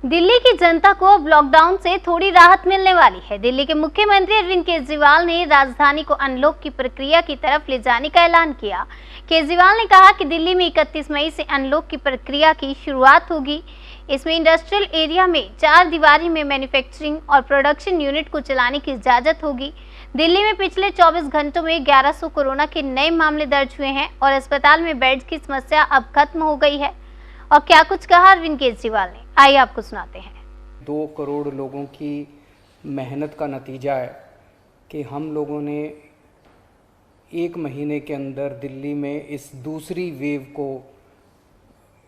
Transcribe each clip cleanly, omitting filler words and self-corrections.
दिल्ली की जनता को अब लॉकडाउन से थोड़ी राहत मिलने वाली है। दिल्ली के मुख्यमंत्री अरविंद केजरीवाल ने राजधानी को अनलॉक की प्रक्रिया की तरफ ले जाने का ऐलान किया। केजरीवाल ने कहा कि दिल्ली में 31 मई से अनलॉक की प्रक्रिया की शुरुआत होगी। इसमें इंडस्ट्रियल एरिया में 4 दीवारी में मैन्युफैक्चरिंग और प्रोडक्शन यूनिट को चलाने की इजाजत होगी। दिल्ली में पिछले 24 घंटों में 1100 कोरोना के नए मामले दर्ज हुए हैं और अस्पताल में बेड की समस्या अब खत्म हो गई है। और क्या कुछ कहा अरविंद केजरीवाल ने, आइए आपको सुनाते हैं। 2 करोड़ लोगों की मेहनत का नतीजा है कि हम लोगों ने 1 महीने के अंदर दिल्ली में इस दूसरी वेव को,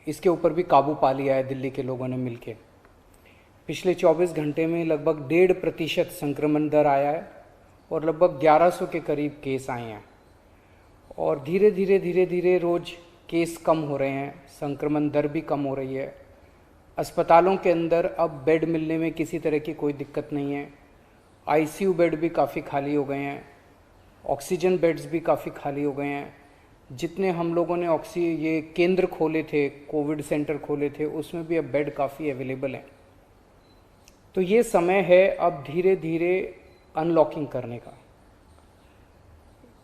इसके ऊपर भी काबू पा लिया है। दिल्ली के लोगों ने मिलके पिछले 24 घंटे में लगभग 1.5% संक्रमण दर आया है और लगभग 1100 के करीब केस आए हैं और धीरे धीरे रोज़ केस कम हो रहे हैं, संक्रमण दर भी कम हो रही है। अस्पतालों के अंदर अब बेड मिलने में किसी तरह की कोई दिक्कत नहीं है। आईसीयू बेड भी काफ़ी खाली हो गए हैं, ऑक्सीजन बेड्स भी काफ़ी खाली हो गए हैं। जितने हम लोगों ने ये केंद्र खोले थे, कोविड सेंटर खोले थे, उसमें भी अब बेड काफ़ी अवेलेबल हैं। तो ये समय है अब धीरे धीरे अनलॉकिंग करने का।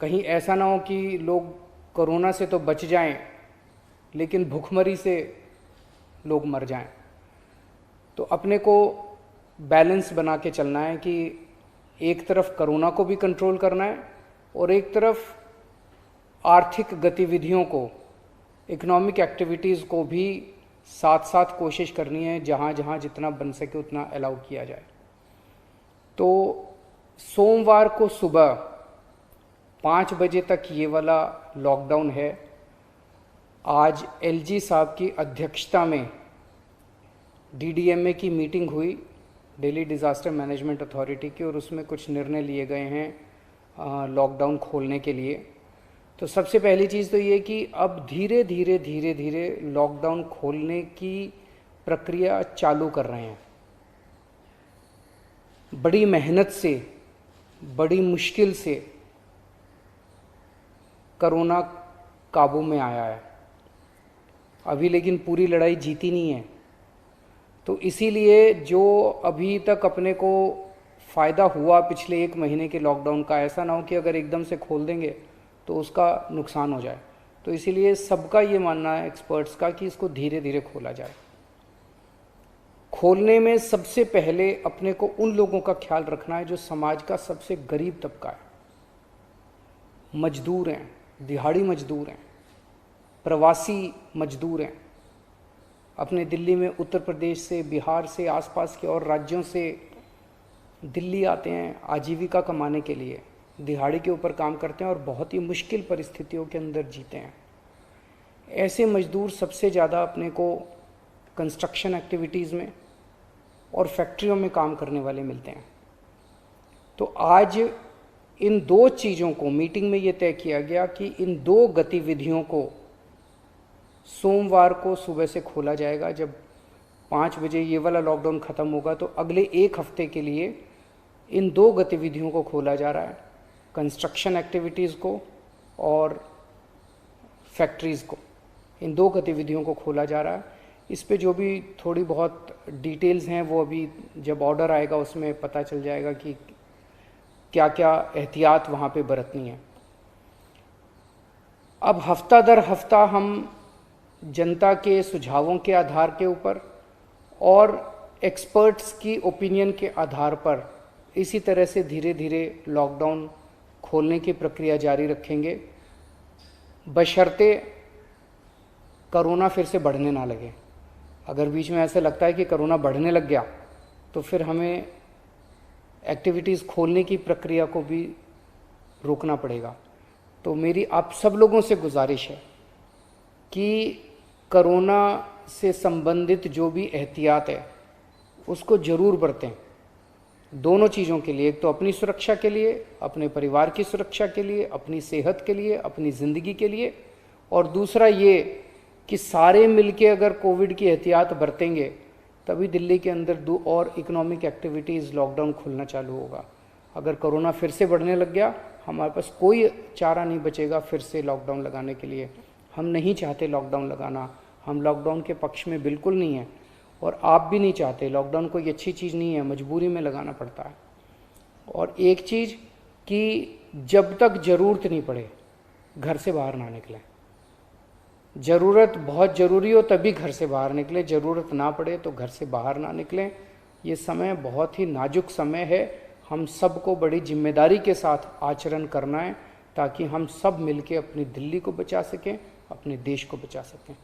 कहीं ऐसा ना हो कि लोग कोरोना से तो बच जाएं लेकिन भूखमरी से लोग मर जाएं। तो अपने को बैलेंस बना के चलना है कि एक तरफ कोरोना को भी कंट्रोल करना है और एक तरफ आर्थिक गतिविधियों को, इकोनॉमिक एक्टिविटीज़ को भी साथ साथ कोशिश करनी है, जहाँ जहाँ जितना बन सके उतना अलाउ किया जाए। तो सोमवार को सुबह 5 बजे तक ये वाला लॉकडाउन है। आज एलजी साहब की अध्यक्षता में डीडीएमए की मीटिंग हुई, दिल्ली डिज़ास्टर मैनेजमेंट अथॉरिटी की, और उसमें कुछ निर्णय लिए गए हैं लॉकडाउन खोलने के लिए। तो सबसे पहली चीज़ तो ये कि अब धीरे धीरे लॉकडाउन खोलने की प्रक्रिया चालू कर रहे हैं। बड़ी मेहनत से, बड़ी मुश्किल से कोरोना काबू में आया है अभी, लेकिन पूरी लड़ाई जीती नहीं है। तो इसीलिए जो अभी तक अपने को फ़ायदा हुआ पिछले 1 महीने के लॉकडाउन का, ऐसा ना हो कि अगर एकदम से खोल देंगे तो उसका नुकसान हो जाए। तो इसीलिए सबका ये मानना है, एक्सपर्ट्स का, कि इसको धीरे धीरे खोला जाए। खोलने में सबसे पहले अपने को उन लोगों का ख्याल रखना है जो समाज का सबसे गरीब तबका है, मजदूर हैं, दिहाड़ी मजदूर हैं, प्रवासी मजदूर हैं। अपने दिल्ली में उत्तर प्रदेश से, बिहार से, आसपास के और राज्यों से दिल्ली आते हैं आजीविका कमाने के लिए, दिहाड़ी के ऊपर काम करते हैं और बहुत ही मुश्किल परिस्थितियों के अंदर जीते हैं। ऐसे मजदूर सबसे ज़्यादा अपने को कंस्ट्रक्शन एक्टिविटीज़ में और फैक्ट्रियों में काम करने वाले मिलते हैं। तो आज इन 2 चीज़ों को, मीटिंग में ये तय किया गया कि इन 2 गतिविधियों को सोमवार को सुबह से खोला जाएगा। जब 5 बजे ये वाला लॉकडाउन ख़त्म होगा तो अगले 1 हफ्ते के लिए इन 2 गतिविधियों को खोला जा रहा है, कंस्ट्रक्शन एक्टिविटीज़ को और फैक्ट्रीज़ को। इन 2 गतिविधियों को खोला जा रहा है। इस पे जो भी थोड़ी बहुत डिटेल्स हैं वो अभी जब ऑर्डर आएगा उसमें पता चल जाएगा कि क्या क्या एहतियात वहाँ पे बरतनी है। अब हफ्ता दर हफ्ता हम जनता के सुझावों के आधार के ऊपर और एक्सपर्ट्स की ओपिनियन के आधार पर इसी तरह से धीरे धीरे लॉकडाउन खोलने की प्रक्रिया जारी रखेंगे, बशर्ते कोरोना फिर से बढ़ने ना लगे। अगर बीच में ऐसा लगता है कि कोरोना बढ़ने लग गया तो फिर हमें एक्टिविटीज़ खोलने की प्रक्रिया को भी रोकना पड़ेगा। तो मेरी आप सब लोगों से गुजारिश है कि कोरोना से संबंधित जो भी एहतियात है उसको ज़रूर बरतें, दोनों चीज़ों के लिए। एक तो अपनी सुरक्षा के लिए, अपने परिवार की सुरक्षा के लिए, अपनी सेहत के लिए, अपनी ज़िंदगी के लिए, और दूसरा ये कि सारे मिलके अगर कोविड की एहतियात बरतेंगे तभी दिल्ली के अंदर 2 और इकोनॉमिक एक्टिविटीज़ लॉकडाउन खुलना चालू होगा। अगर कोरोना फिर से बढ़ने लग गया, हमारे पास कोई चारा नहीं बचेगा फिर से लॉकडाउन लगाने के लिए। हम नहीं चाहते लॉकडाउन लगाना, हम लॉकडाउन के पक्ष में बिल्कुल नहीं हैं। और आप भी नहीं चाहते। लॉकडाउन कोई अच्छी चीज़ नहीं है, मजबूरी में लगाना पड़ता है। और एक चीज़ कि जब तक ज़रूरत नहीं पड़े घर से बाहर ना निकलें। ज़रूरत बहुत ज़रूरी हो तभी घर से बाहर निकलें, ज़रूरत ना पड़े तो घर से बाहर ना निकलें। ये समय बहुत ही नाजुक समय है, हम सबको बड़ी जिम्मेदारी के साथ आचरण करना है ताकि हम सब मिलकर अपनी दिल्ली को बचा सकें, अपने देश को बचा सकें।